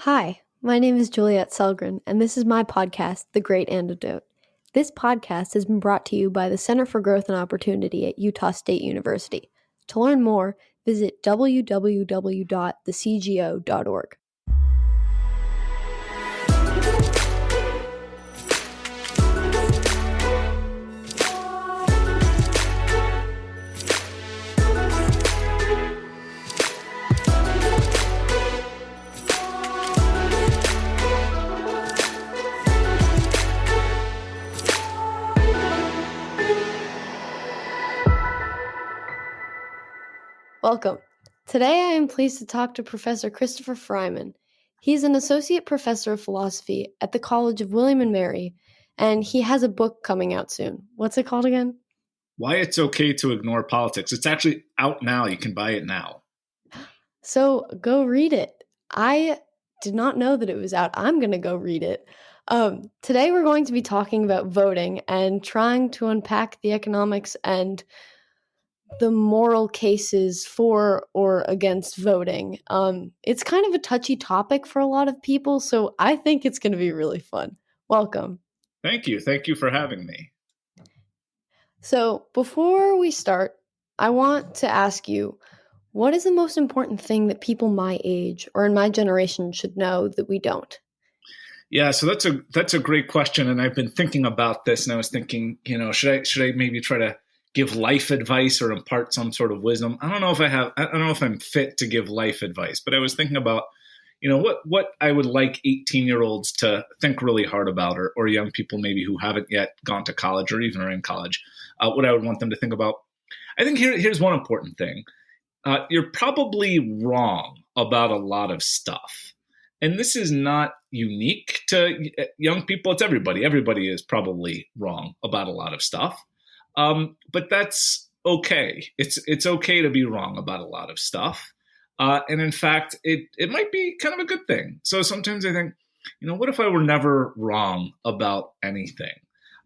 Hi, my name is Juliet Selgren, and this is my podcast, The Great Antidote. This podcast has been brought to you by the Center for Growth and Opportunity at Utah State University. To learn more, visit www.thecgo.org. Welcome. Today I am pleased to talk to Professor Christopher Freiman. He's an associate professor of philosophy at the College of William and Mary, and he has a book coming out soon. What's it called again? Why It's Okay to Ignore Politics. It's actually out now. You can buy it now. So go read it. I did not know that it was out. I'm going to go read it. Today we're going to be talking about voting and trying to unpack the economics and the moral cases for or against voting. It's kind of a touchy topic for a lot of people, so I think it's going to be really fun. Welcome. Thank you. Thank you for having me. So before we start, I want to ask you, what is the most important thing that people my age or in my generation should know that we don't? Yeah, so that's a great question, and I've been thinking about this, and I was thinking, should I maybe try to give life advice or impart some sort of wisdom? I don't know if I'm fit to give life advice, but I was thinking about, what I would like 18-year-olds to think really hard about, or young people maybe who haven't yet gone to college or even are in college, what I would want them to think about. I think here's one important thing. You're probably wrong about a lot of stuff. And this is not unique to young people. It's everybody. Everybody is probably wrong about a lot of stuff. But that's okay. It's okay to be wrong about a lot of stuff. And in fact, it might be kind of a good thing. So sometimes I think, what if I were never wrong about anything?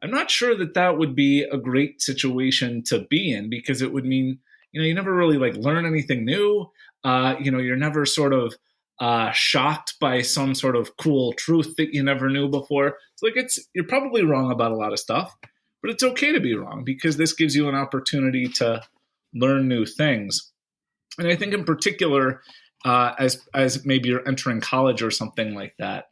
I'm not sure that would be a great situation to be in, because it would mean, you never really learn anything new. You're never sort of shocked by some sort of cool truth that you never knew before. It's you're probably wrong about a lot of stuff. But it's okay to be wrong, because this gives you an opportunity to learn new things. And I think in particular, as maybe you're entering college or something like that,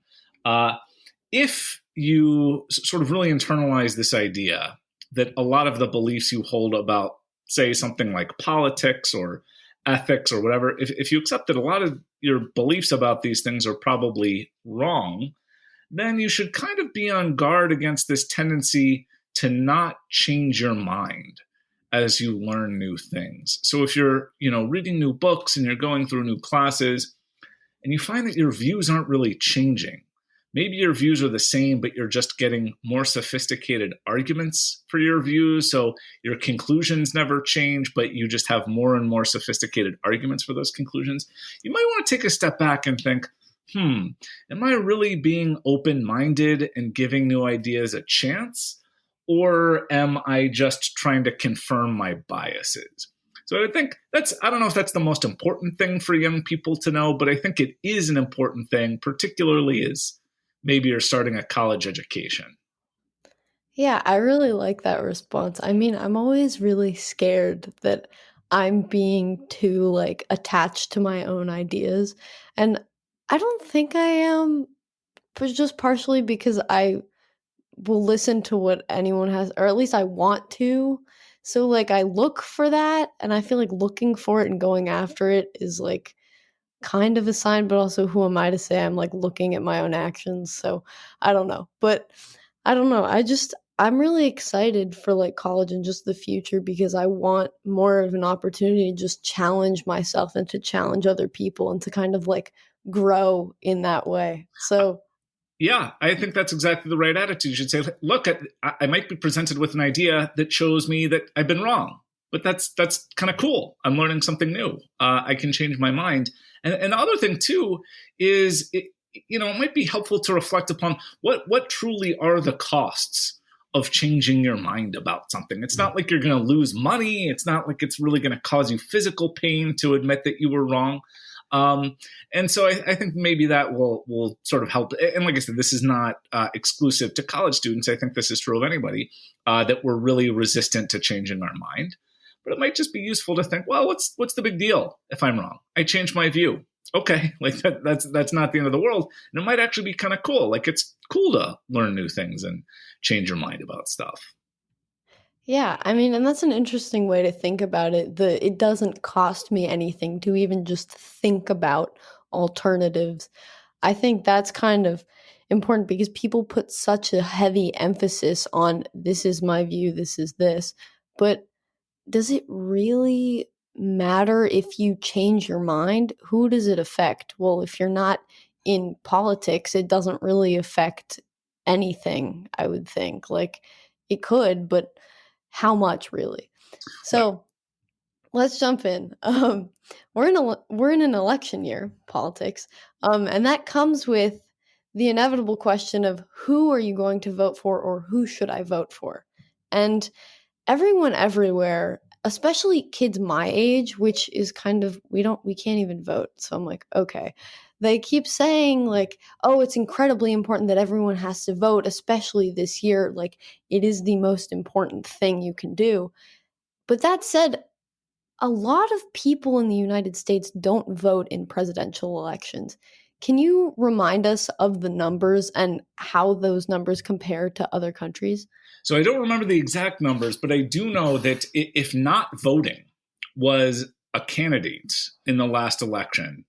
if you sort of really internalize this idea that a lot of the beliefs you hold about, say, something like politics or ethics or whatever, if you accept that a lot of your beliefs about these things are probably wrong, then you should kind of be on guard against this tendency to not change your mind as you learn new things. So if you're, reading new books and you're going through new classes and you find that your views aren't really changing, maybe your views are the same, but you're just getting more sophisticated arguments for your views. So your conclusions never change, but you just have more and more sophisticated arguments for those conclusions. You might want to take a step back and think, am I really being open-minded and giving new ideas a chance? Or am I just trying to confirm my biases? So I think I don't know if that's the most important thing for young people to know, but I think it is an important thing, particularly as maybe you're starting a college education. Yeah, I really like that response. I mean, I'm always really scared that I'm being too attached to my own ideas. And I don't think I am, but just partially because I will listen to what anyone has, or at least I want to. So I look for that, and I feel like looking for it and going after it is kind of a sign, but also who am I to say I'm looking at my own actions? So I don't know. But I don't know. I'm really excited for college and just the future, because I want more of an opportunity to just challenge myself and to challenge other people and to kind of grow in that way. So yeah, I think that's exactly the right attitude. You should say, look, I might be presented with an idea that shows me that I've been wrong, but that's kind of cool. I'm learning something new. I can change my mind. And the other thing, too, is, it might be helpful to reflect upon what truly are the costs of changing your mind about something. It's not like you're going to lose money. It's not like it's really going to cause you physical pain to admit that you were wrong. Um, and so I think maybe that will sort of help. And like I said, this is not exclusive to college students. I think this is true of anybody that we're really resistant to changing our mind. But it might just be useful to think, well, what's the big deal if I'm wrong? I changed my view. Okay, like that's not the end of the world, and it might actually be kind of cool. Like it's cool to learn new things and change your mind about stuff. Yeah, I mean, and that's an interesting way to think about it. It doesn't cost me anything to even just think about alternatives. I think that's kind of important because people put such a heavy emphasis on this is my view, this is this. But does it really matter if you change your mind? Who does it affect? Well, if you're not in politics, it doesn't really affect anything, I would think. Like it could, but how much really? Right. So let's jump in. We're in an election year, politics, and that comes with the inevitable question of who are you going to vote for, or who should I vote for? And everyone everywhere, especially kids my age, which is kind of we can't even vote. So I'm like, okay. They keep saying like, "Oh, it's incredibly important that everyone has to vote, especially this year. Like it is the most important thing you can do." But that said, a lot of people in the United States don't vote in presidential elections. Can you remind us of the numbers and how those numbers compare to other countries? So I don't remember the exact numbers, but I do know that if not voting was a candidate in the last election,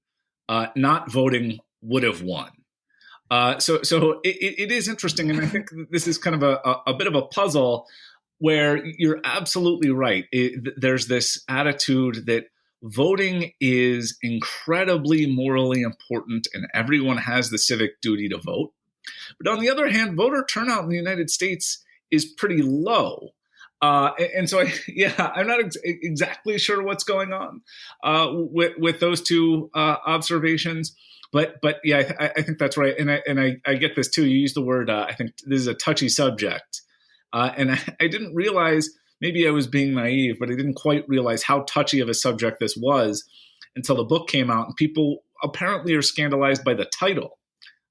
not voting would have won. So it is interesting, and I think this is kind of a bit of a puzzle where you're absolutely right. There's this attitude that voting is incredibly morally important, and everyone has the civic duty to vote. But on the other hand, voter turnout in the United States is pretty low. And so, yeah, I'm not exactly sure what's going on with those two observations. But yeah, I think that's right, and I get this too. You use the word. I think this is a touchy subject, and I didn't realize. Maybe I was being naive, but I didn't quite realize how touchy of a subject this was until the book came out, and people apparently are scandalized by the title.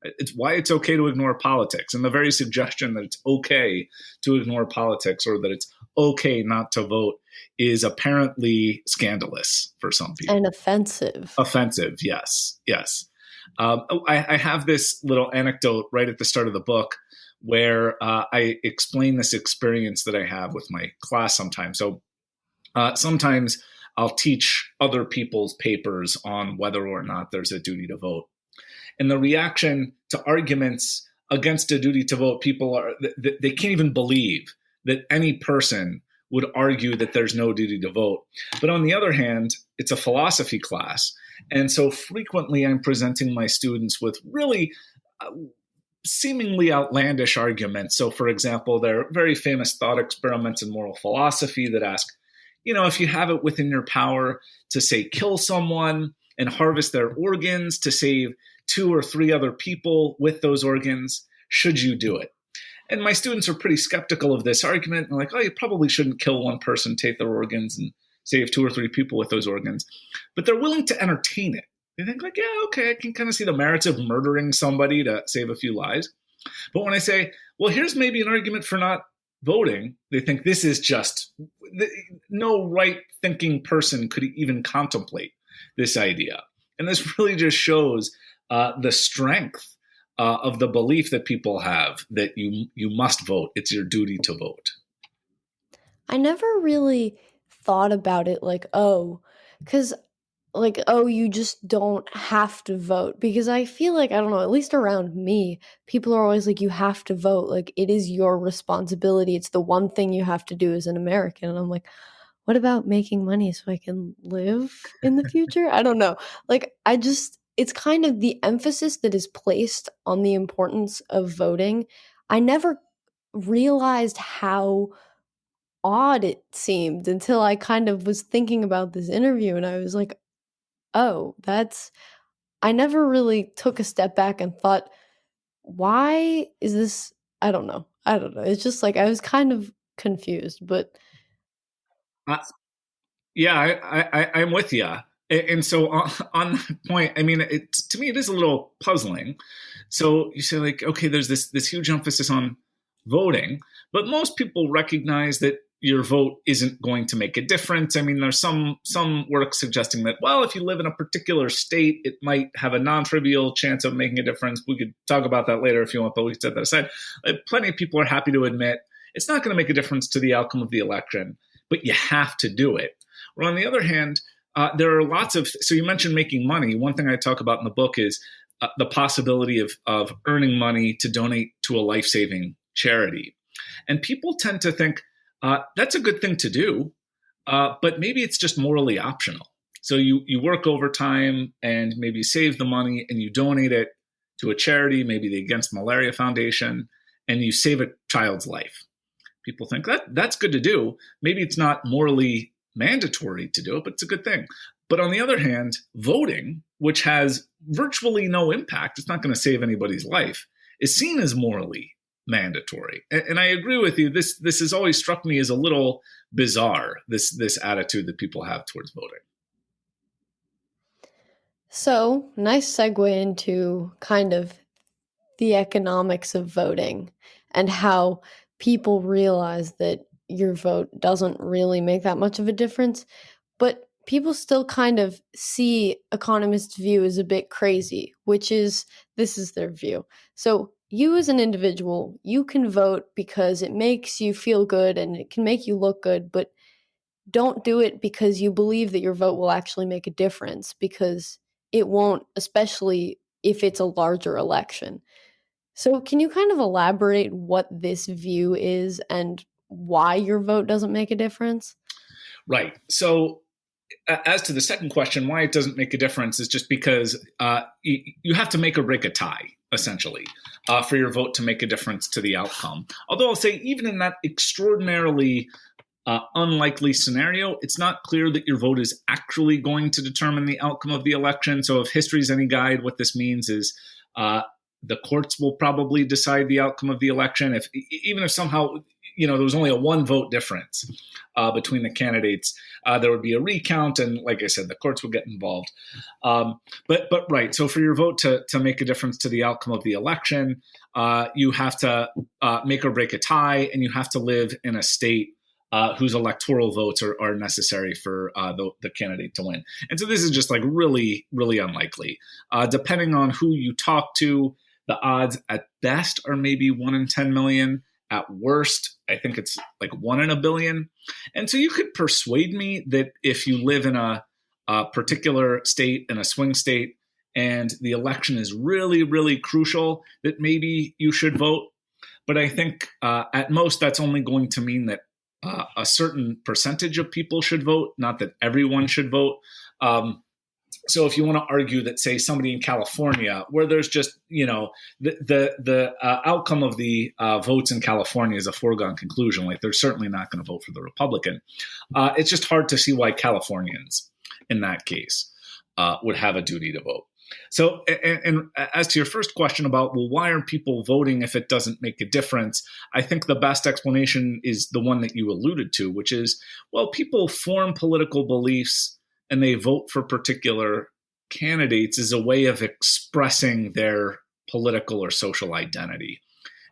It's why it's okay to ignore politics, and the very suggestion that it's okay to ignore politics or that it's okay not to vote is apparently scandalous for some And people. offensive. Offensive, yes, yes. I have this little anecdote right at the start of the book where I explain this experience that I have with my class sometimes. So sometimes I'll teach other people's papers on whether or not there's a duty to vote. And the reaction to arguments against a duty to vote, people are they can't even believe that any person would argue that there's no duty to vote. But on the other hand, it's a philosophy class, and so frequently I'm presenting my students with really uh, seemingly outlandish arguments. So, for example, there are very famous thought experiments in moral philosophy that ask, if you have it within your power to, say, kill someone and harvest their organs to save two or three other people with those organs, should you do it? And my students are pretty skeptical of this argument. They're like, oh, you probably shouldn't kill one person, take their organs, and save two or three people with those organs. But they're willing to entertain it. They think, like, yeah, okay, I can kind of see the merits of murdering somebody to save a few lives. But when I say, well, here's maybe an argument for not voting, they think this is just no right thinking person could even contemplate this idea. And this really just shows the strength of the belief that people have that you must vote. It's your duty to vote. I never really thought about it like, oh, because like, oh, you just don't have to vote. Because I feel like, I don't know, at least around me, people are always like, you have to vote. Like, it is your responsibility. It's the one thing you have to do as an American. And I'm like, what about making money so I can live in the future? I don't know. Like, it's kind of the emphasis that is placed on the importance of voting. I never realized how odd it seemed until I kind of was thinking about this interview and I was like, "Oh, that's." I never really took a step back and thought, "Why is this?" I don't know. I don't know. It's just like I was kind of confused, but Uh, yeah, I'm with you. And so on that point, I mean, to me, it is a little puzzling. So you say like, okay, there's this huge emphasis on voting, but most people recognize that your vote isn't going to make a difference. I mean, there's some work suggesting that, well, if you live in a particular state, it might have a non-trivial chance of making a difference. We could talk about that later if you want, but we can set that aside. Plenty of people are happy to admit it's not going to make a difference to the outcome of the election, but you have to do it. Or on the other hand, there are lots of, so you mentioned making money. One thing I talk about in the book is the possibility of earning money to donate to a life-saving charity. And people tend to think that's a good thing to do, but maybe it's just morally optional. So you work overtime and maybe save the money and you donate it to a charity, maybe the Against Malaria Foundation, and you save a child's life. People think that's good to do. Maybe it's not morally mandatory to do it, but it's a good thing. But on the other hand, voting, which has virtually no impact, it's not going to save anybody's life, is seen as morally mandatory. And I agree with you. This has always struck me as a little bizarre, this attitude that people have towards voting. So, nice segue into kind of the economics of voting and how people realize that your vote doesn't really make that much of a difference. But people still kind of see economists' view as a bit crazy, which is this is their view. So, you as an individual, you can vote because it makes you feel good and it can make you look good, but don't do it because you believe that your vote will actually make a difference because it won't, especially if it's a larger election. So, can you kind of elaborate what this view is and why your vote doesn't make a difference? Right. So as to the second question, why it doesn't make a difference is just because you have to make or break a tie, essentially, for your vote to make a difference to the outcome. Although I'll say, even in that extraordinarily unlikely scenario, it's not clear that your vote is actually going to determine the outcome of the election. So if history is any guide, what this means is the courts will probably decide the outcome of the election. Even if somehow there was only a one vote difference between the candidates, there would be a recount, and like I said, the courts would get involved. But right, so for your vote to make a difference to the outcome of the election, you have to make or break a tie, and you have to live in a state whose electoral votes are necessary for the candidate to win. And so this is just like really, really unlikely. Depending on who you talk to, the odds at best are maybe 1 in 10 million. At worst, I think it's like 1 in a billion. And so you could persuade me that if you live in a particular state, in a swing state, and the election is really, really crucial, that maybe you should vote. But I think at most that's only going to mean that a certain percentage of people should vote, not that everyone should vote. So if you want to argue that, say, somebody in California, where there's just, the outcome of the votes in California is a foregone conclusion, like they're certainly not going to vote for the Republican. It's just hard to see why Californians, in that case, would have a duty to vote. So, and as to your first question about, well, why aren't people voting if it doesn't make a difference? I think the best explanation is the one that you alluded to, which is, well, people form political beliefs and they vote for particular candidates as a way of expressing their political or social identity.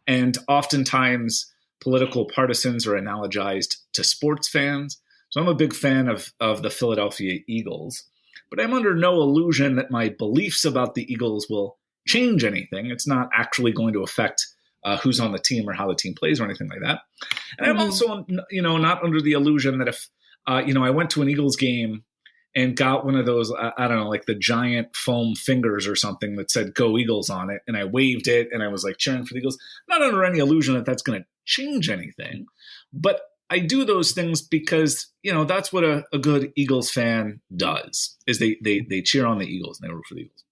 And oftentimes, political partisans are analogized to sports fans. So I'm a big fan of the Philadelphia Eagles. But I'm under no illusion that my beliefs about the Eagles will change anything. It's not actually going to affect who's on the team or how the team plays or anything like that. And I'm Mm-hmm. also, not under the illusion that if, I went to an Eagles game and got one of those, I don't know, like the giant foam fingers or something that said "Go Eagles" on it, and I waved it and I was like cheering for the Eagles. I'm not under any illusion that that's going to change anything. But I do those things because, that's what a good Eagles fan does, is they cheer on the Eagles and they root for the Eagles.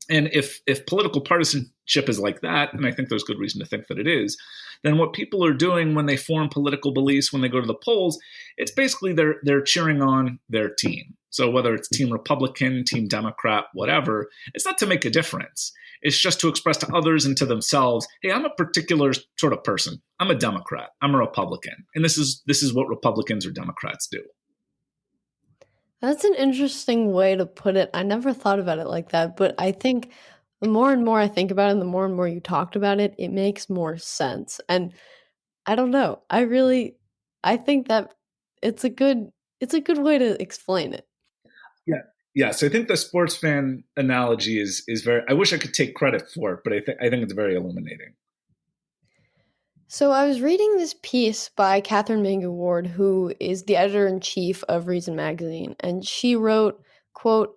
And if political partisanship is like that, and I think there's good reason to think that it is, then what people are doing when they form political beliefs, when they go to the polls, it's basically they're cheering on their team. So whether it's Team Republican, Team Democrat, whatever, it's not to make a difference. It's just to express to others and to themselves, hey, I'm a particular sort of person. I'm a Democrat. I'm a Republican. And this is what Republicans or Democrats do. That's an interesting way to put it. I never thought about it like that, but I think the more and more I think about it and the more and more you talked about it, it makes more sense. And I don't know. I think that it's a good it's a good way to explain it. Yeah. Yeah, so I think the sports fan analogy is very. I wish I could take credit for it, but I think it's very illuminating. So I was reading this piece by Catherine Mangu Ward, who is the editor in chief of Reason magazine, and she wrote, quote,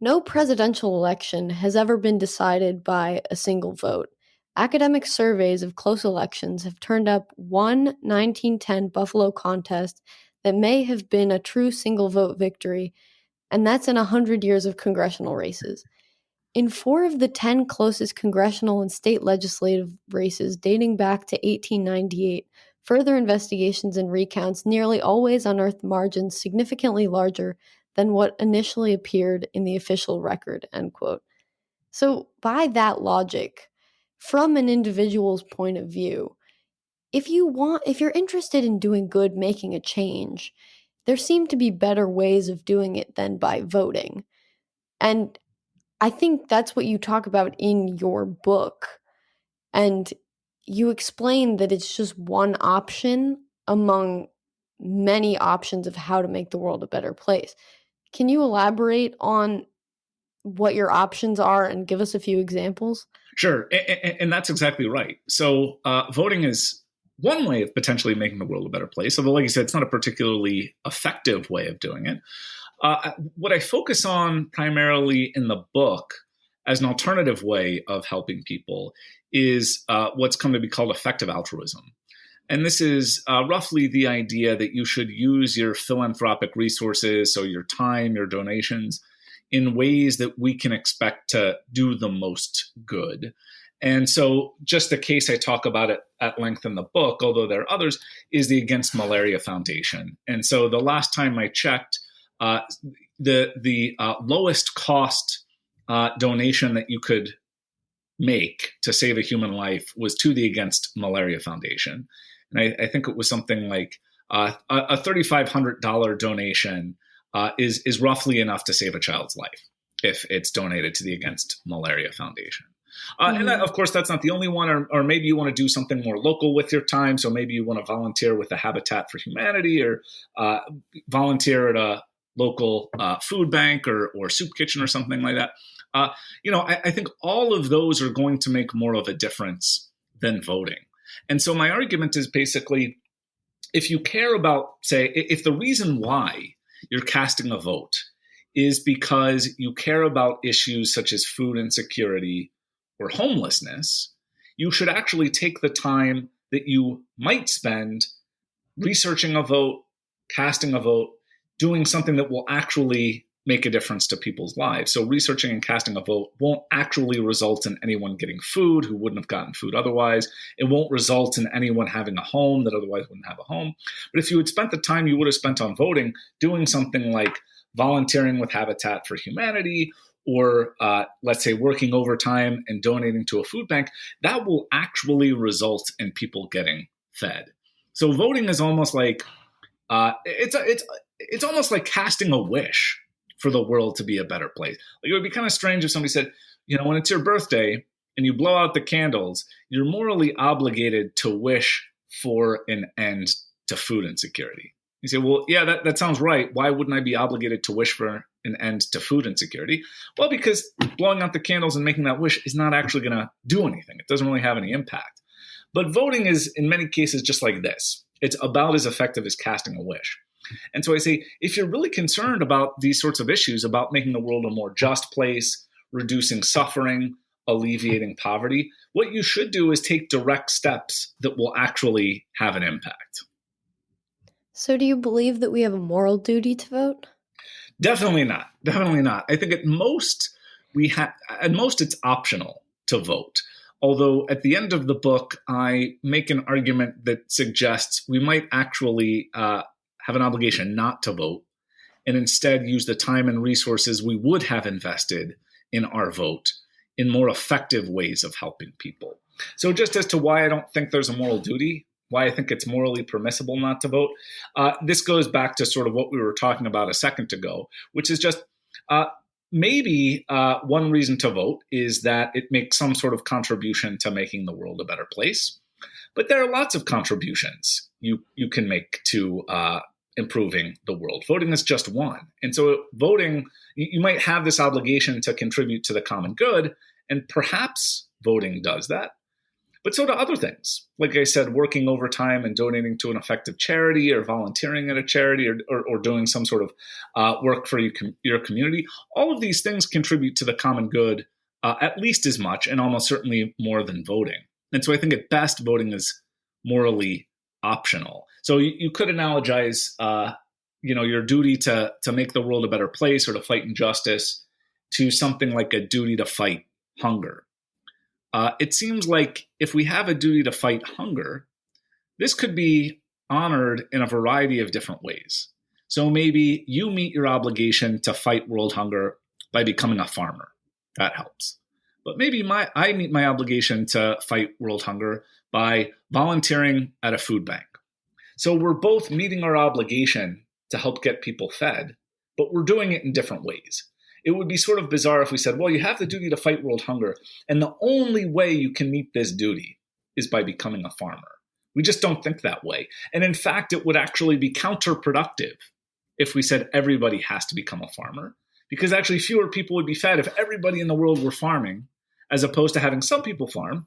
"No presidential election has ever been decided by a single vote. Academic surveys of close elections have turned up one 1910 Buffalo contest that may have been a true single vote victory, and that's in 100 years of congressional races. In four of the 10 closest congressional and state legislative races dating back to 1898, further investigations and recounts nearly always unearthed margins significantly larger than what initially appeared in the official record." End quote. So, by that logic, from an individual's point of view, if you're interested in doing good, making a change, there seem to be better ways of doing it than by voting. And I think that's what you talk about in your book. And you explain that it's just one option among many options of how to make the world a better place. Can you elaborate on what your options are and give us a few examples? Sure, and that's exactly right. So, voting is one way of potentially making the world a better place. Although, like you said, it's not a particularly effective way of doing it. What I focus on primarily in the book as an alternative way of helping people is what's come to be called effective altruism. And this is roughly the idea that you should use your philanthropic resources, so your time, your donations, in ways that we can expect to do the most good. And so, just the case I talk about it at length in the book, although there are others, is the Against Malaria Foundation. And so, the last time I checked, uh, the lowest cost donation that you could make to save a human life was to the Against Malaria Foundation. And I think it was something like a $3,500 donation is roughly enough to save a child's life if it's donated to the Against Malaria Foundation. And that, Mhm. of course, that's not the only one, or maybe you want to do something more local with your time. So maybe you want to volunteer with the Habitat for Humanity, or volunteer at a local food bank or soup kitchen or something like that. Uh, I think all of those are going to make more of a difference than voting. And so my argument is basically, if you care about, say, if the reason why you're casting a vote is because you care about issues such as food insecurity or homelessness, you should actually take the time that you might spend researching a vote, casting a vote, doing something that will actually make a difference to people's lives. So researching and casting a vote won't actually result in anyone getting food who wouldn't have gotten food otherwise. It won't result in anyone having a home that otherwise wouldn't have a home. But if you had spent the time you would have spent on voting doing something like volunteering with Habitat for Humanity, or let's say working overtime and donating to a food bank, that will actually result in people getting fed. So voting is almost like it's almost like casting a wish for the world to be a better place. Like, it would be kind of strange if somebody said, when it's your birthday and you blow out the candles, you're morally obligated to wish for an end to food insecurity. You say, well, yeah, that sounds right. Why wouldn't I be obligated to wish for an end to food insecurity? Well, because blowing out the candles and making that wish is not actually going to do anything. It doesn't really have any impact. But voting is, in many cases, just like this. It's about as effective as casting a wish. And so I say, if you're really concerned about these sorts of issues, about making the world a more just place, reducing suffering, alleviating poverty, what you should do is take direct steps that will actually have an impact. So, do you believe that we have a moral duty to vote? Definitely not. Definitely not. I think at most it's optional to vote. Although at the end of the book, I make an argument that suggests we might actually have an obligation not to vote, and instead use the time and resources we would have invested in our vote in more effective ways of helping people. So, just as to why I don't think there's a moral duty, why I think it's morally permissible not to vote. This goes back to sort of what we were talking about a second ago, which is just uh, maybe one reason to vote is that it makes some sort of contribution to making the world a better place. But there are lots of contributions you can make to improving the world. Voting is just one. And so voting, you might have this obligation to contribute to the common good, and perhaps voting does that. But so do other things. Like I said, working overtime and donating to an effective charity or volunteering at a charity or doing some sort of work for your community. All of these things contribute to the common good at least as much and almost certainly more than voting. And so I think at best, voting is morally optional. So you could analogize, your duty to make the world a better place or to fight injustice to something like a duty to fight hunger. It seems like if we have a duty to fight hunger, this could be honored in a variety of different ways. So maybe you meet your obligation to fight world hunger by becoming a farmer. That helps. But maybe I meet my obligation to fight world hunger by volunteering at a food bank. So we're both meeting our obligation to help get people fed, but we're doing it in different ways. It would be sort of bizarre if we said, well, you have the duty to fight world hunger, and the only way you can meet this duty is by becoming a farmer. We just don't think that way. And in fact, it would actually be counterproductive if we said everybody has to become a farmer, because actually fewer people would be fed if everybody in the world were farming, as opposed to having some people farm,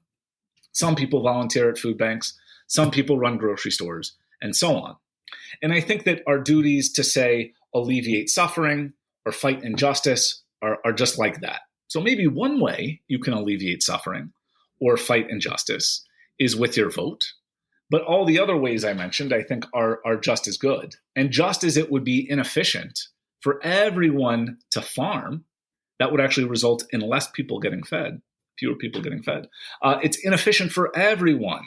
some people volunteer at food banks, some people run grocery stores, and so on. And I think that our duties to say alleviate suffering or fight injustice are just like that. So maybe one way you can alleviate suffering or fight injustice is with your vote. But all the other ways I mentioned, I think, are just as good. And just as it would be inefficient for everyone to farm, that would actually result in less people getting fed, fewer people getting fed. It's inefficient for everyone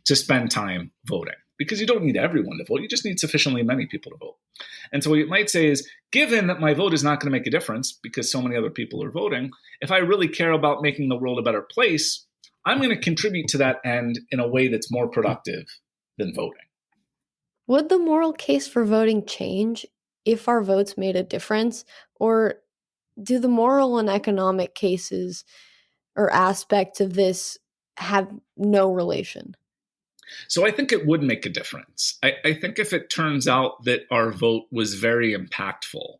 to spend time voting because you don't need everyone to vote. You just need sufficiently many people to vote. And so what you might say is, given that my vote is not going to make a difference because so many other people are voting, if I really care about making the world a better place, I'm going to contribute to that end in a way that's more productive than voting. Would the moral case for voting change if our votes made a difference? Or do the moral and economic cases or aspects of this have no relation? So I think it would make a difference. I think if it turns out that our vote was very impactful,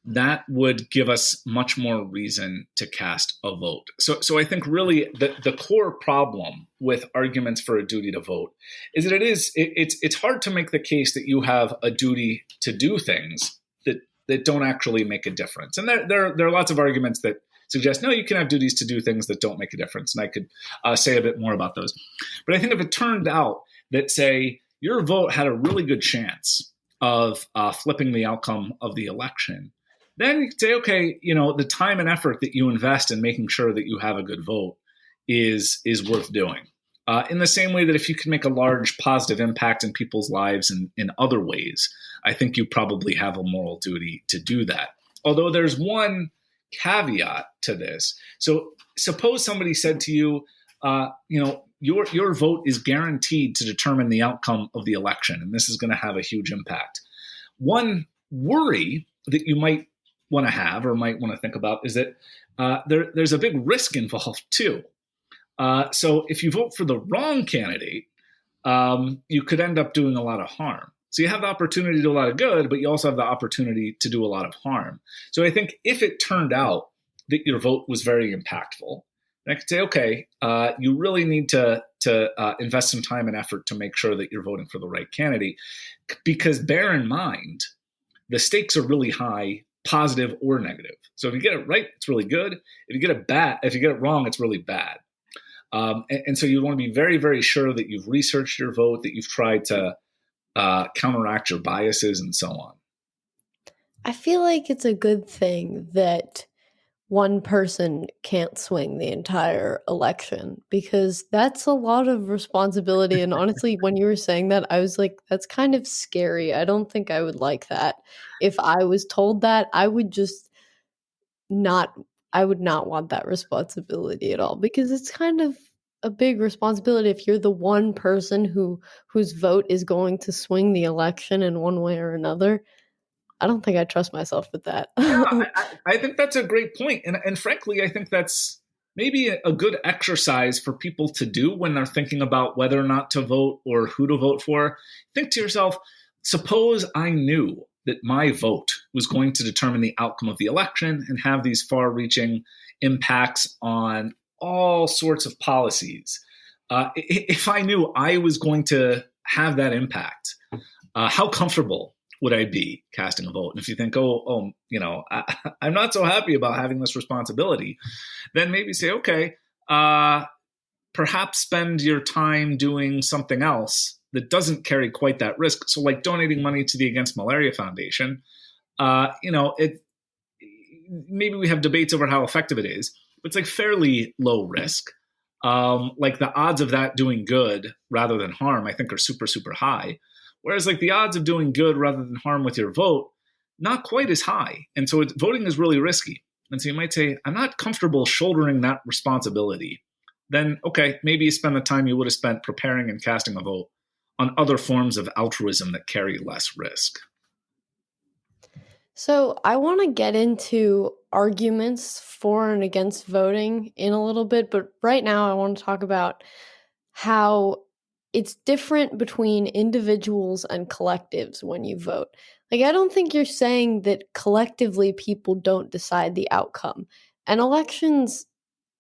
that would give us much more reason to cast a vote. So I think really the core problem with arguments for a duty to vote is that it's hard to make the case that you have a duty to do things that don't actually make a difference. And there are lots of arguments that suggest, no, you can have duties to do things that don't make a difference. And I could say a bit more about those. But I think if it turned out that, say, your vote had a really good chance of flipping the outcome of the election, then you could say, okay, the time and effort that you invest in making sure that you have a good vote is worth doing. In the same way that if you can make a large positive impact in people's lives in other ways, I think you probably have a moral duty to do that. Although there's one caveat to this. So suppose somebody said to you, your vote is guaranteed to determine the outcome of the election, and this is going to have a huge impact. One worry that you might want to have or might want to think about is that there's a big risk involved too. So if you vote for the wrong candidate, you could end up doing a lot of harm. So you have the opportunity to do a lot of good, but you also have the opportunity to do a lot of harm. So I think if it turned out that your vote was very impactful, then I could say, okay, you really need to invest some time and effort to make sure that you're voting for the right candidate. Because bear in mind, the stakes are really high, positive or negative. So if you get it right, it's really good. If you get it wrong, it's really bad. And so you want to be very, very sure that you've researched your vote, that you've tried to counteract your biases and so on. I feel like it's a good thing that one person can't swing the entire election because that's a lot of responsibility. And honestly, when you were saying that, I was like, that's kind of scary. I don't think I would like that. If I was told that, I would just not, I would not want that responsibility at all because it's kind of a big responsibility if you're the one person whose vote is going to swing the election in one way or another. I don't think I trust myself with that. Yeah, I think that's a great point. And frankly, I think that's maybe a good exercise for people to do when they're thinking about whether or not to vote or who to vote for. Think to yourself, suppose I knew that my vote was going to determine the outcome of the election and have these far reaching impacts on all sorts of policies. If I knew I was going to have that impact, how comfortable would I be casting a vote? And if you think, I'm not so happy about having this responsibility, then maybe say, okay, perhaps spend your time doing something else that doesn't carry quite that risk. So, like donating money to the Against Malaria Foundation, it maybe we have debates over how effective it is, but it's like fairly low risk. Like the odds of that doing good rather than harm, I think, are super, super high. Whereas like the odds of doing good rather than harm with your vote, not quite as high. And so voting is really risky. And so you might say, I'm not comfortable shouldering that responsibility. Then, okay, maybe you spend the time you would have spent preparing and casting a vote on other forms of altruism that carry less risk. So I want to get into arguments for and against voting in a little bit, but right now I want to talk about how it's different between individuals and collectives when you vote. Like, I don't think you're saying that collectively people don't decide the outcome. And elections,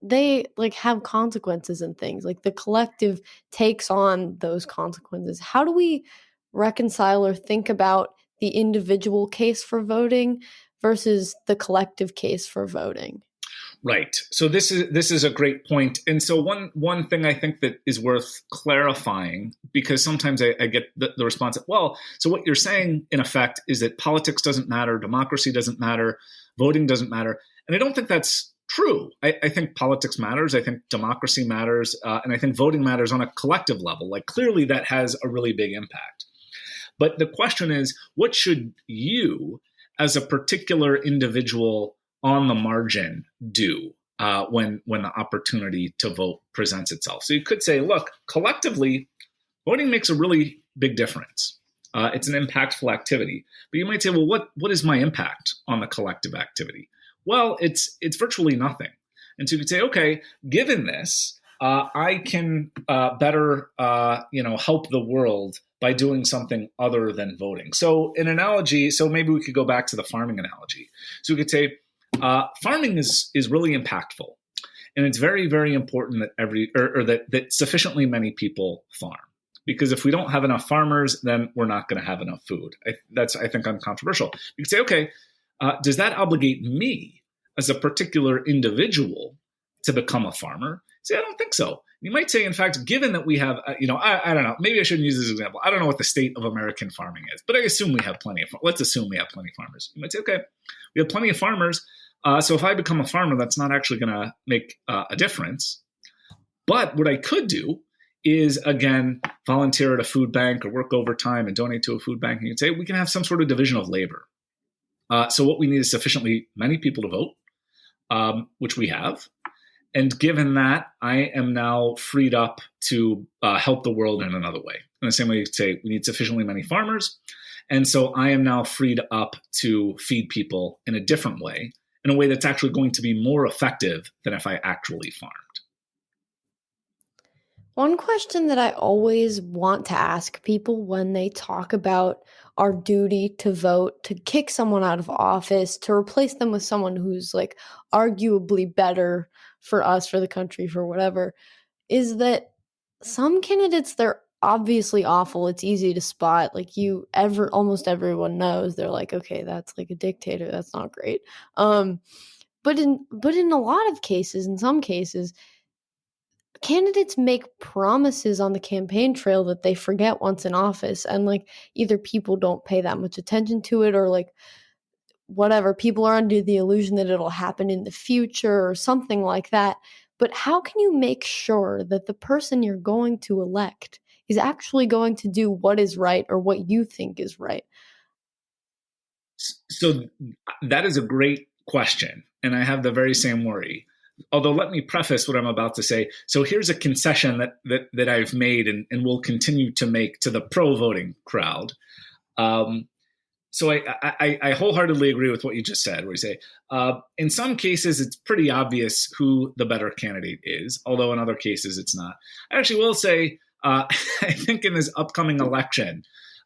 they like have consequences and things. Like the collective takes on those consequences. How do we reconcile or think about the individual case for voting versus the collective case for voting? Right. So this is a great point. And so one thing I think that is worth clarifying, because sometimes I get the response that, well, so what you're saying in effect is that politics doesn't matter, democracy doesn't matter, voting doesn't matter. And I don't think that's true. I think politics matters. I think democracy matters. And I think voting matters on a collective level. Like clearly that has a really big impact. But the question is, what should you as a particular individual on the margin do when the opportunity to vote presents itself? So you could say, look, collectively, voting makes a really big difference. It's an impactful activity. But you might say, well, what is my impact on the collective activity? Well, it's virtually nothing. And so you could say, okay, given this, I can better help the world by doing something other than voting. So an analogy, so maybe we could go back to the farming analogy. So we could say, farming is really impactful, and it's very, very important that that sufficiently many people farm. Because if we don't have enough farmers, then we're not going to have enough food. That's, I think, uncontroversial. You could say, okay, does that obligate me as a particular individual to become a farmer? Say, I don't think so. You might say, in fact, given that we have, I don't know, maybe I shouldn't use this example. I don't know what the state of American farming is, but I assume we have plenty of, let's assume we have plenty of farmers. You might say, okay, we have plenty of farmers. So if I become a farmer, that's not actually going to make a difference. But what I could do is, again, volunteer at a food bank or work overtime and donate to a food bank. And you'd say we can have some sort of division of labor. So what we need is sufficiently many people to vote, which we have. And given that, I am now freed up to help the world in another way. In the same way, you could say we need sufficiently many farmers. And so I am now freed up to feed people in a different way, in a way that's actually going to be more effective than if I actually farmed. One question that I always want to ask people when they talk about our duty to vote, to kick someone out of office, to replace them with someone who's like arguably better for us, for the country, for whatever, is that some candidates, they're obviously awful. It's easy to spot. Like almost everyone knows they're like, okay, that's like a dictator. That's not great. But in a lot of cases, in some cases, candidates make promises on the campaign trail that they forget once in office, and like either people don't pay that much attention to it, or like whatever, people are under the illusion that it'll happen in the future or something like that. But how can you make sure that the person you're going to elect is actually going to do what is right or what you think is right? So that is a great question. And I have the very same worry. although let me preface what I'm about to say. So here's a concession that I've made and will continue to make to the pro voting crowd. Um, so I wholeheartedly agree with what you just said, where you say, in some cases, it's pretty obvious who the better candidate is, although in other cases, it's not. I actually will say, I think in this upcoming election,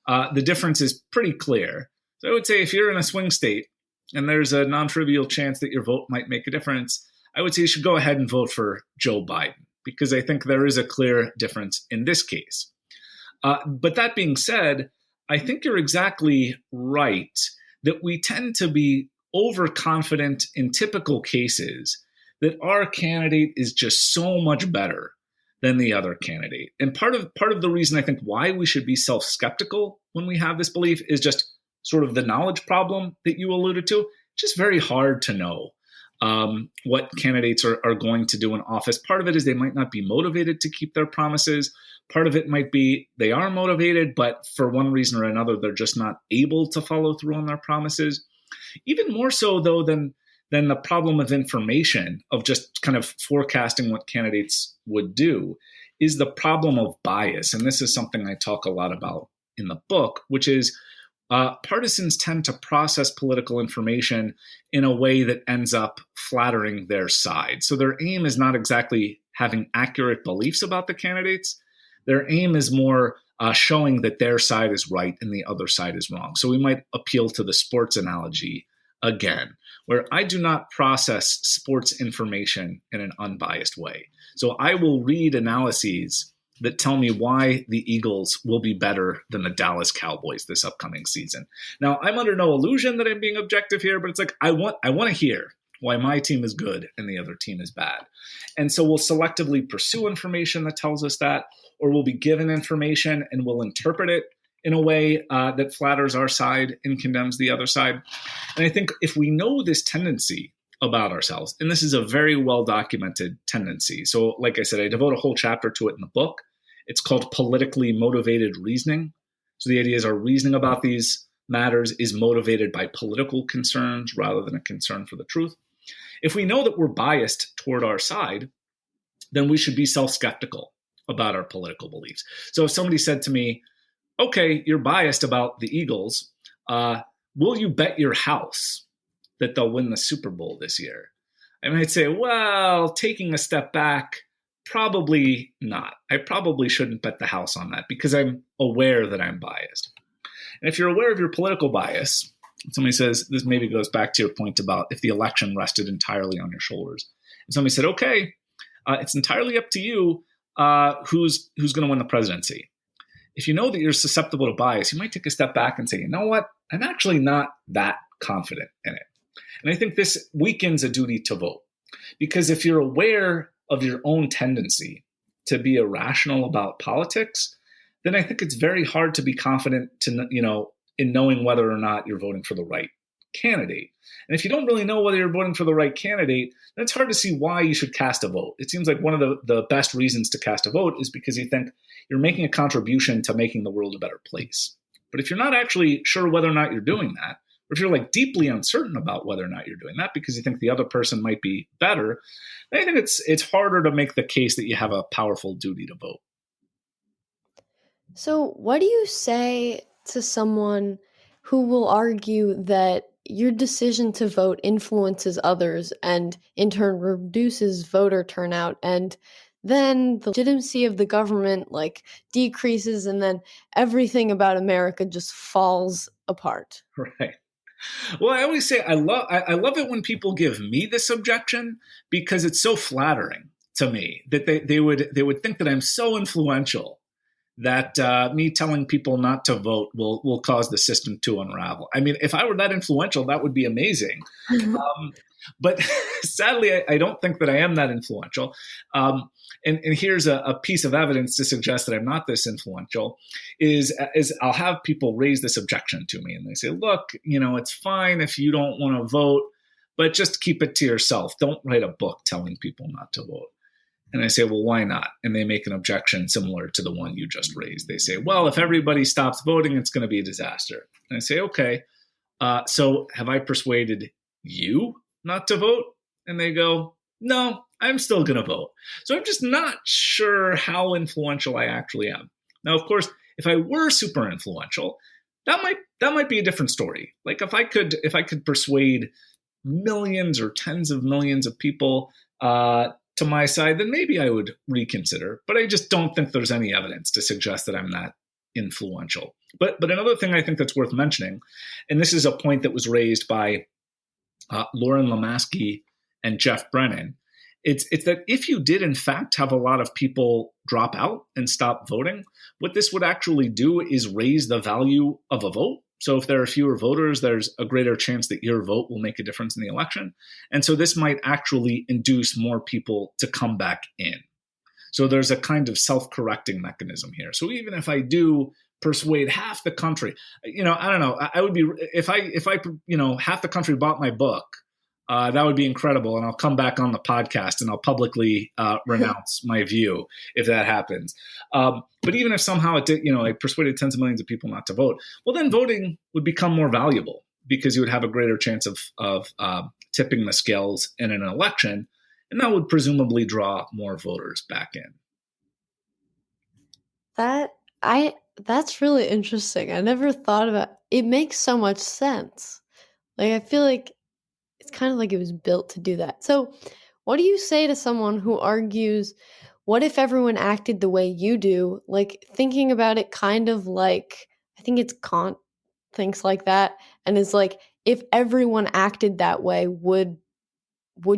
the difference is pretty clear. So I would say if you're in a swing state and there's a non-trivial chance that your vote might make a difference, I would say you should go ahead and vote for Joe Biden, because I think there is a clear difference in this case. But that being said, I think you're exactly right that we tend to be overconfident in typical cases that our candidate is just so much better than the other candidate. And part of the reason I think why we should be self-skeptical when we have this belief is just sort of the knowledge problem that you alluded to. It's just very hard to know what candidates are going to do in office. Part of it is they might not be motivated to keep their promises. Part of it might be they are motivated, but for one reason or another, they're just not able to follow through on their promises. Even more so, though, than the problem of information, of just kind of forecasting what candidates would do, is the problem of bias. And this is something I talk a lot about in the book, which is partisans tend to process political information in a way that ends up flattering their side. So their aim is not exactly having accurate beliefs about the candidates. Their aim is more showing that their side is right and the other side is wrong. So we might appeal to the sports analogy again, where I do not process sports information in an unbiased way. So I will read analyses that tell me why the Eagles will be better than the Dallas Cowboys this upcoming season. Now, I'm under no illusion that I'm being objective here, but it's like I want to hear why my team is good and the other team is bad. And so we'll selectively pursue information that tells us that, or we'll be given information and we'll interpret it in a way that flatters our side and condemns the other side. And I think if we know this tendency about ourselves, and this is a very well-documented tendency. So like I said, I devote a whole chapter to it in the book. It's called politically motivated reasoning. So the idea is our reasoning about these matters is motivated by political concerns rather than a concern for the truth. If we know that we're biased toward our side, then we should be self-skeptical about our political beliefs. So if somebody said to me, okay, you're biased about the Eagles, will you bet your house that they'll win the Super Bowl this year? I might say, well, taking a step back, probably not. I probably shouldn't bet the house on that because I'm aware that I'm biased. And if you're aware of your political bias, somebody says, this maybe goes back to your point about if the election rested entirely on your shoulders. And somebody said, okay, it's entirely up to you who's going to win the presidency. If you know that you're susceptible to bias, you might take a step back and say, you know what? I'm actually not that confident in it. And I think this weakens a duty to vote. Because if you're aware of your own tendency to be irrational about politics, then I think it's very hard to be confident in knowing whether or not you're voting for the right candidate. And if you don't really know whether you're voting for the right candidate, then it's hard to see why you should cast a vote. It seems like one of the best reasons to cast a vote is because you think you're making a contribution to making the world a better place. But if you're not actually sure whether or not you're doing that, or if you're like deeply uncertain about whether or not you're doing that because you think the other person might be better, then I think it's harder to make the case that you have a powerful duty to vote. So, what do you say to someone who will argue that your decision to vote influences others and in turn reduces voter turnout, and then the legitimacy of the government decreases, and then everything about America just falls apart? Right. Well, I always say I love it when people give me this objection because it's so flattering to me that they would think that I'm so influential that me telling people not to vote will cause the system to unravel. I mean, if I were that influential, that would be amazing. But sadly, I don't think that I am that influential. And here's a piece of evidence to suggest that I'm not this influential is I'll have people raise this objection to me. And they say, look, it's fine if you don't want to vote, but just keep it to yourself. Don't write a book telling people not to vote. And I say, well, why not? And they make an objection similar to the one you just raised. They say, well, if everybody stops voting, it's going to be a disaster. And I say, okay, so have I persuaded you not to vote? And they go, no, I'm still going to vote. So I'm just not sure how influential I actually am. Now, of course, if I were super influential, that might be a different story. Like if I could persuade millions or tens of millions of people to my side, then maybe I would reconsider. But I just don't think there's any evidence to suggest that I'm that influential. But another thing I think that's worth mentioning, and this is a point that was raised by Lauren Lamaski and Jeff Brennan, it's that if you did in fact have a lot of people drop out and stop voting, what this would actually do is raise the value of a vote. So if there are fewer voters, there's a greater chance that your vote will make a difference in the election. And so this might actually induce more people to come back in. So there's a kind of self-correcting mechanism here. So even if I do persuade half the country, I don't know, I would be, if I, half the country bought my book, that would be incredible. And I'll come back on the podcast and I'll publicly renounce my view if that happens. But even if somehow it did, I persuaded tens of millions of people not to vote, well, then voting would become more valuable because you would have a greater chance of tipping the scales in an election. And that would presumably draw more voters back in. That that's really interesting. I never thought about it. Makes so much sense. Like I feel like it's kind of like it was built to do that. So, what do you say to someone who argues, what if everyone acted the way you do? Like thinking about it kind of like I think it's Kant thinks like that and is like if everyone acted that way, would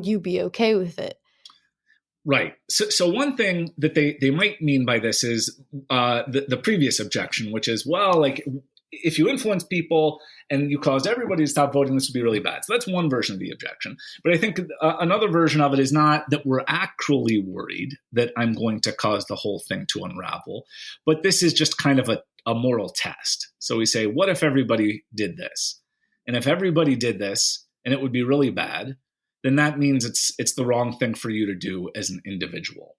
you be okay with it? Right. So one thing that they might mean by this is the previous objection, which is, well, like if you influence people and you caused everybody to stop voting, this would be really bad. So that's one version of the objection. But I think another version of it is not that we're actually worried that I'm going to cause the whole thing to unravel, but this is just kind of a moral test. So we say, what if everybody did this? And if everybody did this and it would be really bad, then that means it's the wrong thing for you to do as an individual.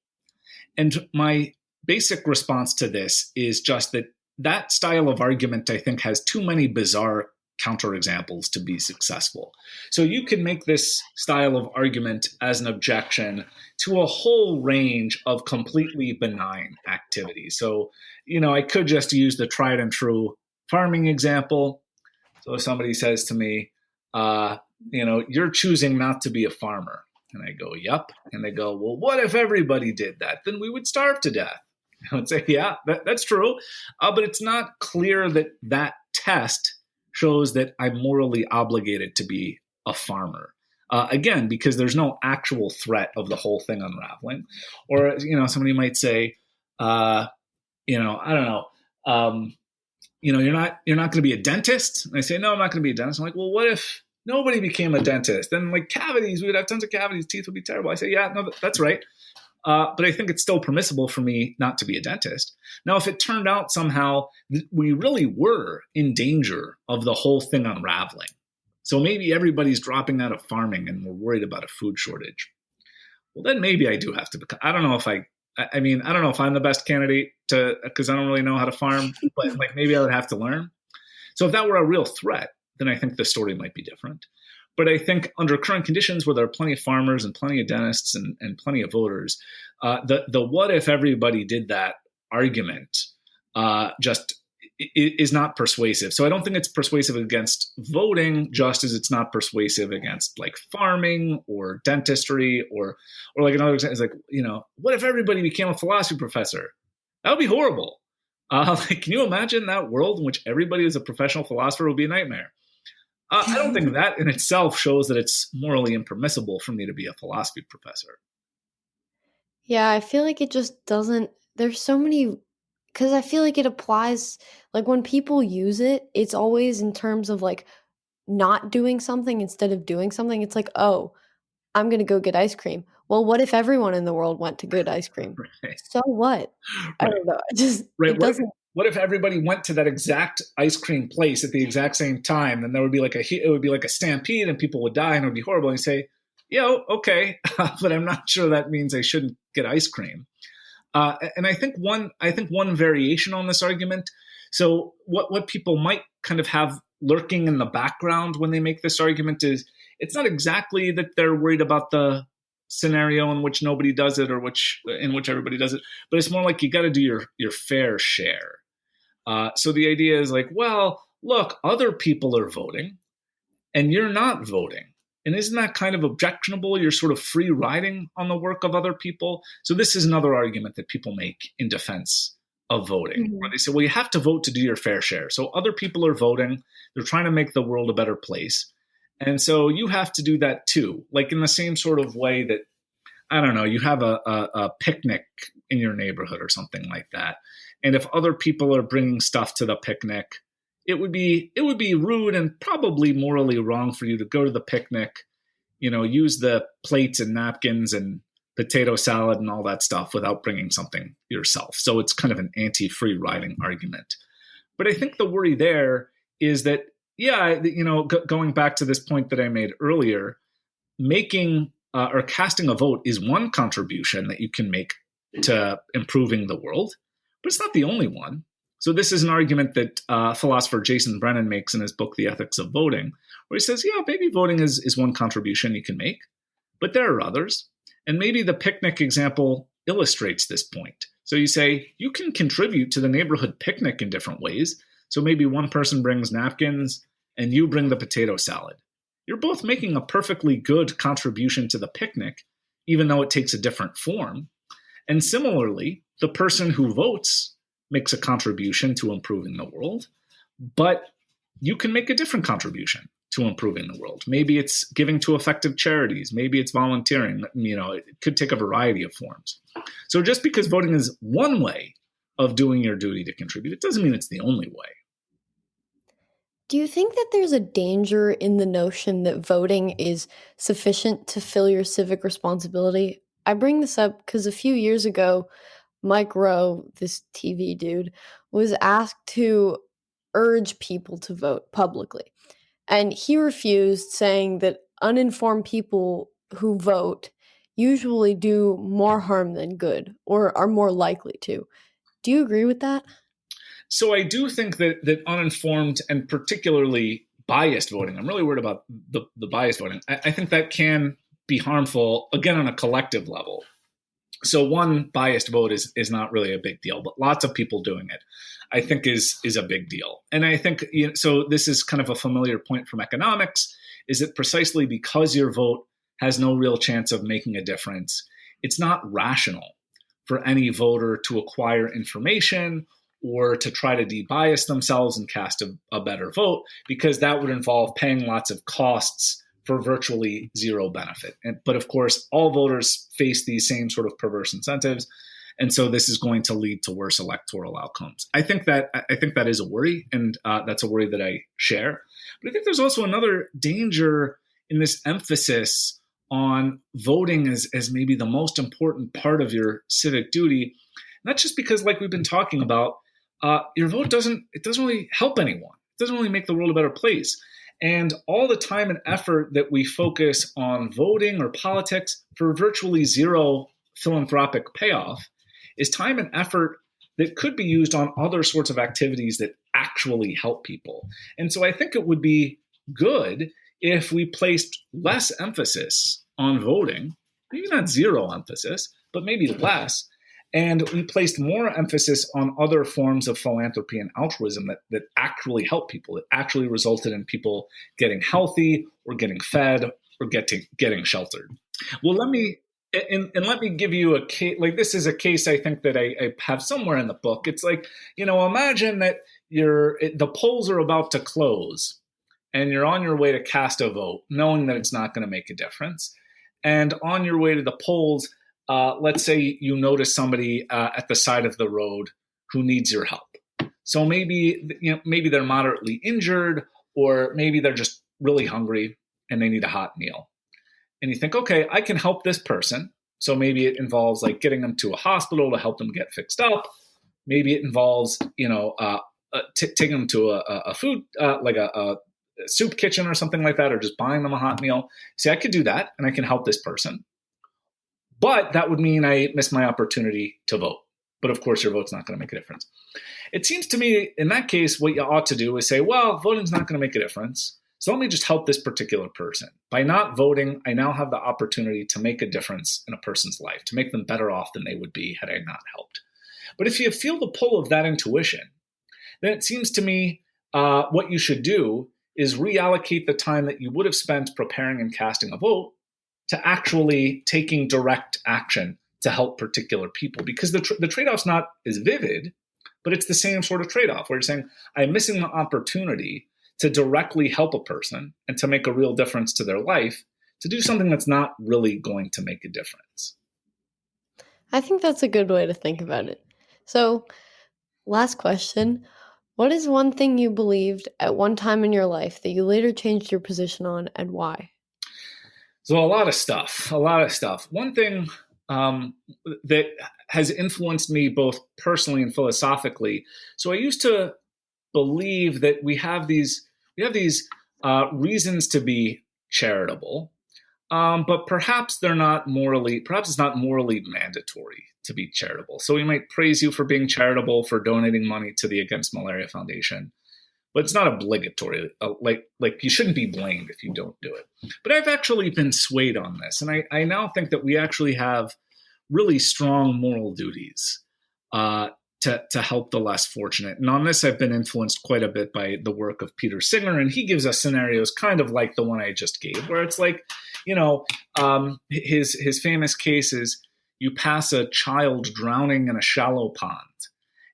And my basic response to this is just that style of argument, I think, has too many bizarre counterexamples to be successful. So you can make this style of argument as an objection to a whole range of completely benign activities. So, I could just use the tried and true farming example. So if somebody says to me, you're choosing not to be a farmer. And I go, yep. And they go, well, what if everybody did that? Then we would starve to death. I would say, yeah, that's true. But it's not clear that test shows that I'm morally obligated to be a farmer. Again, because there's no actual threat of the whole thing unraveling. Or, somebody might say, I don't know, you're not going to be a dentist. And I say, no, I'm not going to be a dentist. I'm like, well, what if nobody became a dentist? Then like cavities, we would have tons of cavities. Teeth would be terrible. I say, yeah, no, that's right. But I think it's still permissible for me not to be a dentist. Now, if it turned out somehow that we really were in danger of the whole thing unraveling, so maybe everybody's dropping out of farming and we're worried about a food shortage, well, then maybe I do have to become, I don't know if I don't know if I'm the best candidate because I don't really know how to farm, but like maybe I would have to learn. So if that were a real threat, then I think the story might be different. But I think under current conditions where there are plenty of farmers and plenty of dentists and plenty of voters, the what if everybody did that argument just is not persuasive. So I don't think it's persuasive against voting, just as it's not persuasive against like farming or dentistry or like another example is like, what if everybody became a philosophy professor? That would be horrible. Can you imagine that world in which everybody is a professional philosopher? It would be a nightmare. I don't think that in itself shows that it's morally impermissible for me to be a philosophy professor. Yeah, I feel like it just doesn't there's so many because I feel like it applies like when people use it, it's always in terms of like not doing something instead of doing something. It's like, oh, I'm gonna go get ice cream. Well, what if everyone in the world went to get ice cream? Right. So what? I Right. don't know. Right. It doesn't What if everybody went to that exact ice cream place at the exact same time? Then there would be it would be like a stampede and people would die and it would be horrible. And you say, okay, but I'm not sure that means I shouldn't get ice cream. And I think one variation on this argument. So what people might kind of have lurking in the background when they make this argument is it's not exactly that they're worried about the scenario in which nobody does it or in which everybody does it, but it's more like you got to do your fair share. So the idea is like, well, look, other people are voting and you're not voting. And isn't that kind of objectionable? You're sort of free riding on the work of other people. So this is another argument that people make in defense of voting, where Mhm. they say, well, you have to vote to do your fair share. So other people are voting. They're trying to make the world a better place. And so you have to do that too, like in the same sort of way that, I don't know, you have a picnic in your neighborhood or something like that. And if other people are bringing stuff to the picnic, it would be rude and probably morally wrong for you to go to the picnic, use the plates and napkins and potato salad and all that stuff without bringing something yourself. So it's kind of an anti-free riding argument. But I think the worry there is that, yeah, going back to this point that I made earlier, making or casting a vote is one contribution that you can make to improving the world, but it's not the only one. So this is an argument that philosopher Jason Brennan makes in his book, The Ethics of Voting, where he says, yeah, maybe voting is one contribution you can make, but there are others. And maybe the picnic example illustrates this point. So you say, you can contribute to the neighborhood picnic in different ways. So maybe one person brings napkins and you bring the potato salad. You're both making a perfectly good contribution to the picnic, even though it takes a different form. And similarly, the person who votes makes a contribution to improving the world, but you can make a different contribution to improving the world. Maybe it's giving to effective charities. Maybe it's volunteering. It could take a variety of forms. So just because voting is one way of doing your duty to contribute, it doesn't mean it's the only way. Do you think that there's a danger in the notion that voting is sufficient to fill your civic responsibility? I bring this up because a few years ago, Mike Rowe, this TV dude, was asked to urge people to vote publicly. And he refused, saying that uninformed people who vote usually do more harm than good or are more likely to. Do you agree with that? So I do think that uninformed and particularly biased voting, I'm really worried about the biased voting. I think that can be harmful, again, on a collective level. So one biased vote is not really a big deal, but lots of people doing it, I think is a big deal. And I think, so this is kind of a familiar point from economics, is that precisely because your vote has no real chance of making a difference, it's not rational for any voter to acquire information or to try to debias themselves and cast a better vote, because that would involve paying lots of costs for virtually zero benefit. But of course, all voters face these same sort of perverse incentives. And so this is going to lead to worse electoral outcomes. I think that is a worry, and that's a worry that I share. But I think there's also another danger in this emphasis on voting as maybe the most important part of your civic duty. Not just because, like we've been talking about, your vote doesn't really help anyone. It doesn't really make the world a better place. And all the time and effort that we focus on voting or politics for virtually zero philanthropic payoff is time and effort that could be used on other sorts of activities that actually help people. And so I think it would be good if we placed less emphasis on voting, maybe not zero emphasis, but maybe less. And we placed more emphasis on other forms of philanthropy and altruism that actually help people, that actually resulted in people getting healthy or getting fed or getting sheltered. Well, let me give you a case. Like, this is a case I think that I have somewhere in the book. It's like, imagine that the polls are about to close and you're on your way to cast a vote, knowing that it's not going to make a difference. And on your way to the polls, let's say you notice somebody at the side of the road who needs your help. So maybe they're moderately injured, or maybe they're just really hungry and they need a hot meal. And you think, okay, I can help this person. So maybe it involves like getting them to a hospital to help them get fixed up. Maybe it involves taking them to a food like a soup kitchen or something like that, or just buying them a hot meal. See, I could do that and I can help this person. But that would mean I miss my opportunity to vote. But of course, your vote's not going to make a difference. It seems to me in that case, what you ought to do is say, well, voting's not going to make a difference. So let me just help this particular person. By not voting, I now have the opportunity to make a difference in a person's life, to make them better off than they would be had I not helped. But if you feel the pull of that intuition, then it seems to me what you should do is reallocate the time that you would have spent preparing and casting a vote to actually taking direct action to help particular people. Because the trade-off's not as vivid, but it's the same sort of trade-off where you're saying, I'm missing the opportunity to directly help a person and to make a real difference to their life, to do something that's not really going to make a difference. I think that's a good way to think about it. So, last question. What is one thing you believed at one time in your life that you later changed your position on, and why? So a lot of stuff, a lot of stuff. One thing that has influenced me both personally and philosophically. So I used to believe that we have these reasons to be charitable, but perhaps they're not morally. Perhaps it's not morally mandatory to be charitable. So we might praise you for being charitable, for donating money to the Against Malaria Foundation, but it's not obligatory. Like you shouldn't be blamed if you don't do it. But I've actually been swayed on this, and I now think that we actually have really strong moral duties to help the less fortunate. And on this, I've been influenced quite a bit by the work of Peter Singer, and he gives us scenarios kind of like the one I just gave, where it's like, his famous case is you pass a child drowning in a shallow pond,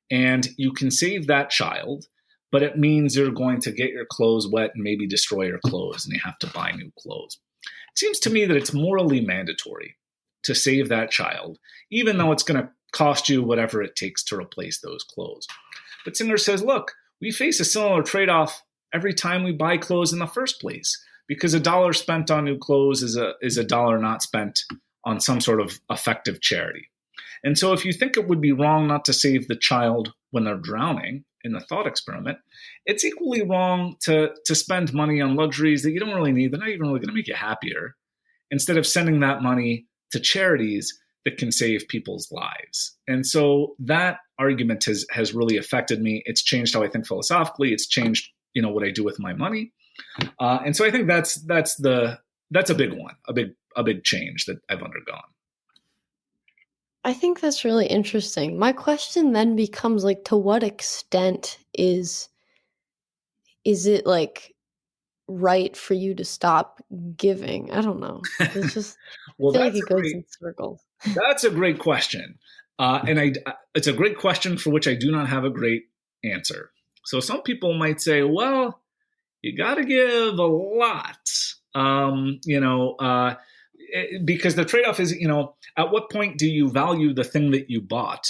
and you can save that child, but it means you're going to get your clothes wet and maybe destroy your clothes, and you have to buy new clothes. It seems to me that it's morally mandatory to save that child, even though it's going to cost you whatever it takes to replace those clothes. But Singer says, look, we face a similar trade-off every time we buy clothes in the first place, because a dollar spent on new clothes is a dollar not spent on some sort of effective charity. And so if you think it would be wrong not to save the child when they're drowning in the thought experiment, it's equally wrong to spend money on luxuries that you don't really need. They're not even really going to make you happier, instead of sending that money to charities that can save people's lives. And so that argument has really affected me. It's changed how I think philosophically. It's changed, what I do with my money. And so I think that's a big one, a big change that I've undergone. I think that's really interesting. My question then becomes like, to what extent is it like right for you to stop giving? I don't know. It's just I Well, feel like it goes in circles. that's a great question. It's a great question for which I do not have a great answer. So some people might say, well, you got to give a lot, because the trade-off is, at what point do you value the thing that you bought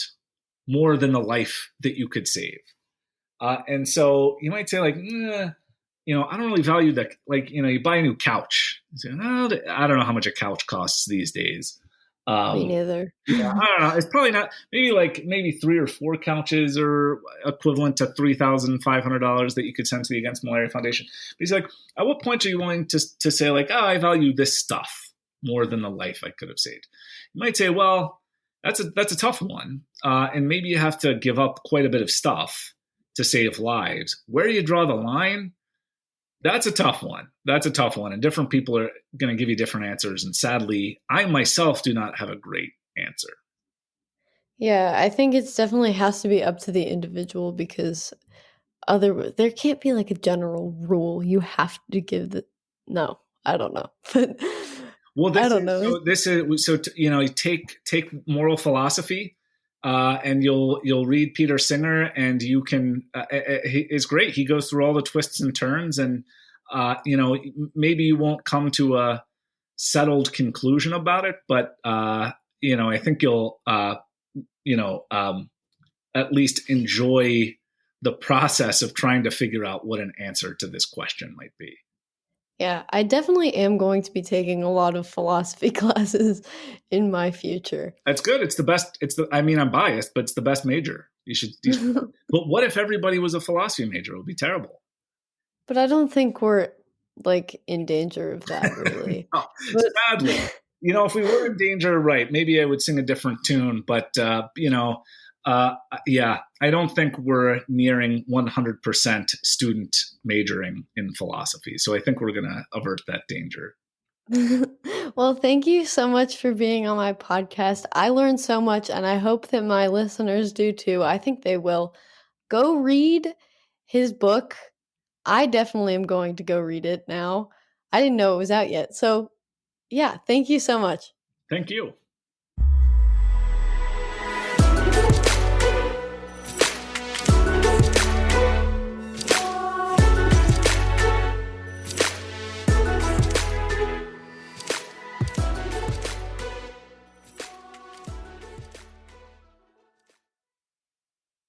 more than the life that you could save? And so you might say like, I don't really value that. Like, you buy a new couch. You say, oh, I don't know how much a couch costs these days. Me neither. I don't know. It's probably not. Maybe 3 or 4 couches are equivalent to $3,500 that you could send to the Against Malaria Foundation. But he's like, at what point are you willing to say like, I value this stuff more than the life I could have saved? You might say, well, that's a tough one, and maybe you have to give up quite a bit of stuff to save lives. Where you draw the line, that's a tough one. And different people are going to give you different answers. And sadly, I myself do not have a great answer. Yeah, I think it's definitely has to be up to the individual, because there can't be like a general rule. You have to give no, I don't know. But Well, I don't know. take moral philosophy, and you'll read Peter Singer, and you can. It's great. He goes through all the twists and turns, and maybe you won't come to a settled conclusion about it, but I think you'll at least enjoy the process of trying to figure out what an answer to this question might be. Yeah, I definitely am going to be taking a lot of philosophy classes in my future. That's good. It's the best. I'm biased, but it's the best major. You should. But what if everybody was a philosophy major? It would be terrible. But I don't think we're like in danger of that, really. No, But sadly, if we were in danger, right? Maybe I would sing a different tune. But Yeah, I don't think we're nearing 100% student majoring in philosophy. So I think we're going to avert that danger. Well, thank you so much for being on my podcast. I learned so much, and I hope that my listeners do too. I think they will. Go read his book. I definitely am going to go read it now. I didn't know it was out yet. So, yeah, thank you so much. Thank you.